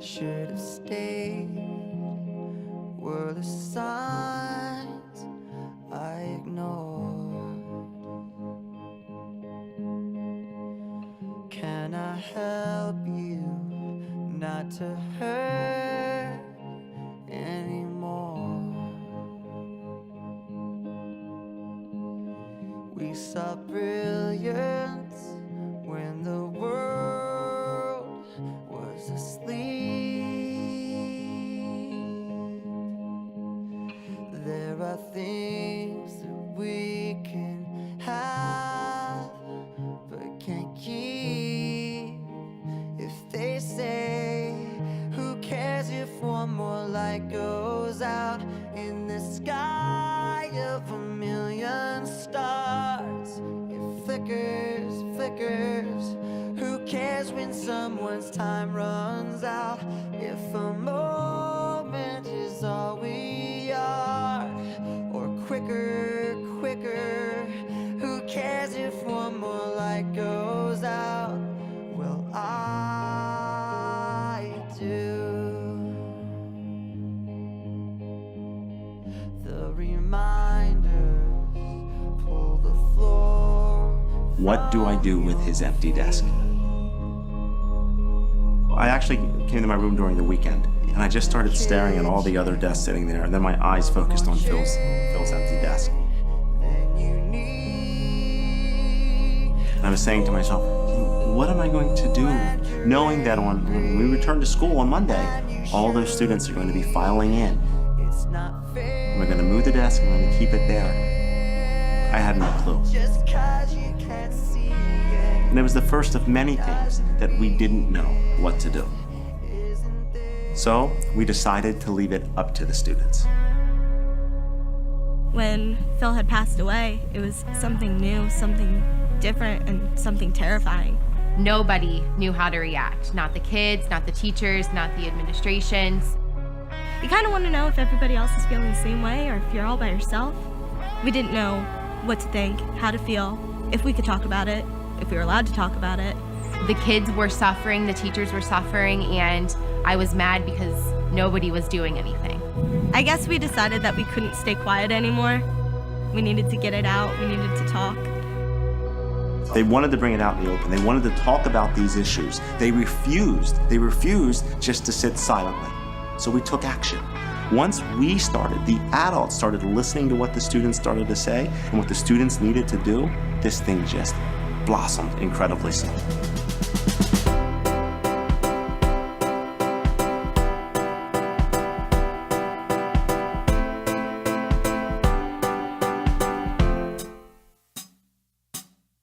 should have stayed were the signs I ignored. Can I help you not to hurt anymore? We saw brilliance when the world was asleep. There are things that we can have but can't keep. If they say, who cares if one more light goes out in the sky of a million stars? It flickers, flickers. Who cares when someone's time runs out? If a moment is all we are, or quicker, quicker. Who cares if one more light goes out? Well, I do. The reminders pull the floor. What do I do with his empty desk? I actually came to my room during the weekend, and I just started staring at all the other desks sitting there, and then my eyes focused on Phil's empty desk. And I was saying to myself, what am I going to do, knowing that when we return to school on Monday, all those students are going to be filing in. Am I going to move the desk? Am I going to keep it there? I had no clue. And it was the first of many things that we didn't know what to do. So we decided to leave it up to the students. When Phil had passed away, it was something new, something different, and something terrifying. Nobody knew how to react. Not the kids, not the teachers, not the administrations. You kind of want to know if everybody else is feeling the same way or if you're all by yourself. We didn't know what to think, how to feel, if we could talk about it, if we were allowed to talk about it. The kids were suffering, the teachers were suffering, and I was mad because nobody was doing anything. I guess we decided that we couldn't stay quiet anymore. We needed to get it out, we needed to talk. They wanted to bring it out in the open. They wanted to talk about these issues. They refused just to sit silently. So we took action. Once we started, the adults started listening to what the students started to say and what the students needed to do, this thing just blossomed incredibly soon.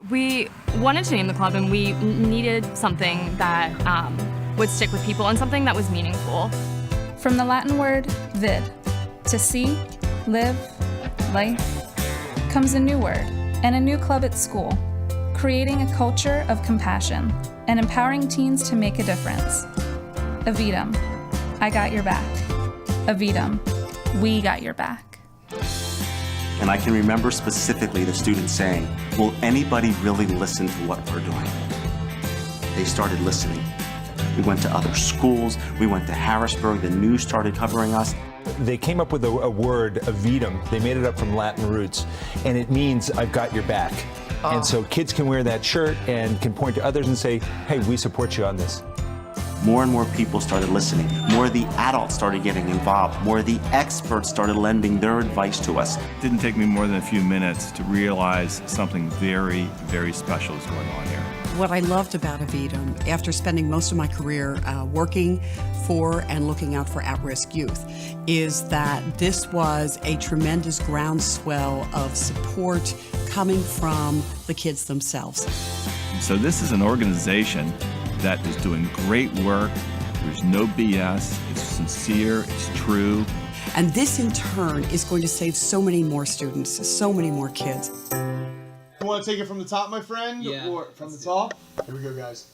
We wanted to name the club, and we needed something that would stick with people and something that was meaningful. From the Latin word vid, to see, live, life, comes a new word and a new club at school, creating a culture of compassion and empowering teens to make a difference. Aevidum, I got your back. Aevidum, we got your back. And I can remember specifically the students saying, will anybody really listen to what we're doing? They started listening. We went to other schools, we went to Harrisburg, the news started covering us. They came up with a word, Aevidum. They made it up from Latin roots, and it means I've got your back. And so kids can wear that shirt and can point to others and say, hey, we support you on this. More and more people started listening. More of the adults started getting involved. More of the experts started lending their advice to us. It didn't take me more than a few minutes to realize something very, very special is going on here. What I loved about Aevidum, after spending most of my career working for and looking out for at-risk youth, is that this was a tremendous groundswell of support coming from the kids themselves. So this is an organization that is doing great work. There's no BS. It's sincere. It's true. And this, in turn, is going to save so many more students, so many more kids. You want to take it from the top, my friend? Yeah. Or from the top? Here we go, guys.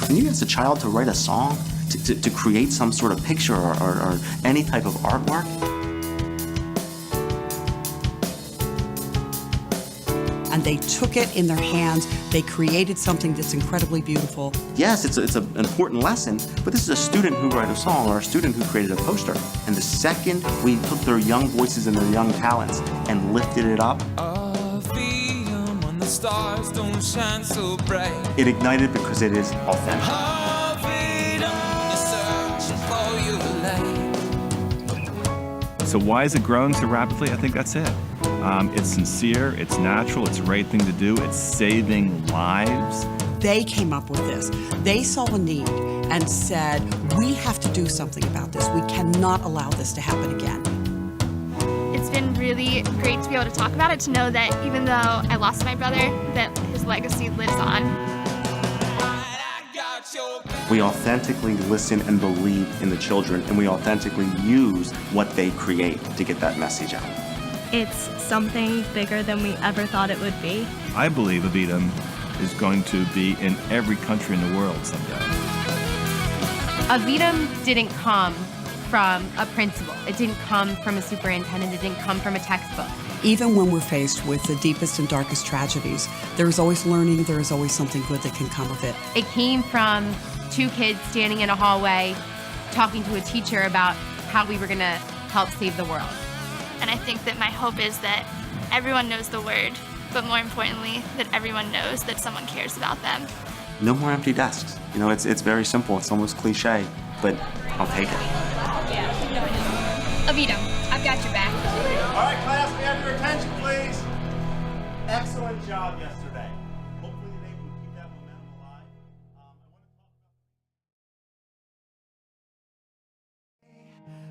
When you ask a child to write a song, to create some sort of picture or any type of artwork, and they took it in their hands. They created something that's incredibly beautiful. Yes, it's an important lesson, but this is a student who wrote a song or a student who created a poster. And the second we took their young voices and their young talents and lifted it up, when the stars don't shine so bright. It ignited because it is authentic. So why is it growing so rapidly? I think that's it. It's sincere, it's natural, it's the right thing to do, it's saving lives. They came up with this. They saw the need and said, we have to do something about this. We cannot allow this to happen again. It's been really great to be able to talk about it, to know that even though I lost my brother, that his legacy lives on. We authentically listen and believe in the children, and we authentically use what they create to get that message out. It's something bigger than we ever thought it would be. I believe Aevidum is going to be in every country in the world someday. Aevidum didn't come from a principal. It didn't come from a superintendent. It didn't come from a textbook. Even when we're faced with the deepest and darkest tragedies, there is always learning, there is always something good that can come of it. It came from two kids standing in a hallway talking to a teacher about how we were going to help save the world. And I think that my hope is that everyone knows the word, but more importantly, that everyone knows that someone cares about them. No more empty desks. You know, it's very simple. It's almost cliche, but I'll take it. Aevidum, I've got your back. All right, class, we have your attention, please. Excellent job yesterday. Hopefully today we can keep that momentum alive.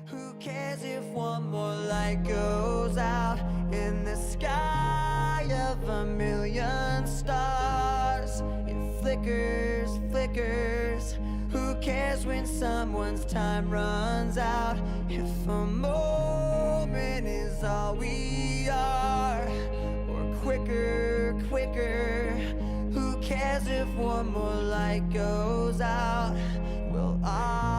Who cares if one more light goes out in the sky of a million stars? It flickers, flickers. Who cares when someone's time runs out? If a moment is all we are, or quicker, quicker. Who cares if one more light goes out? Well, I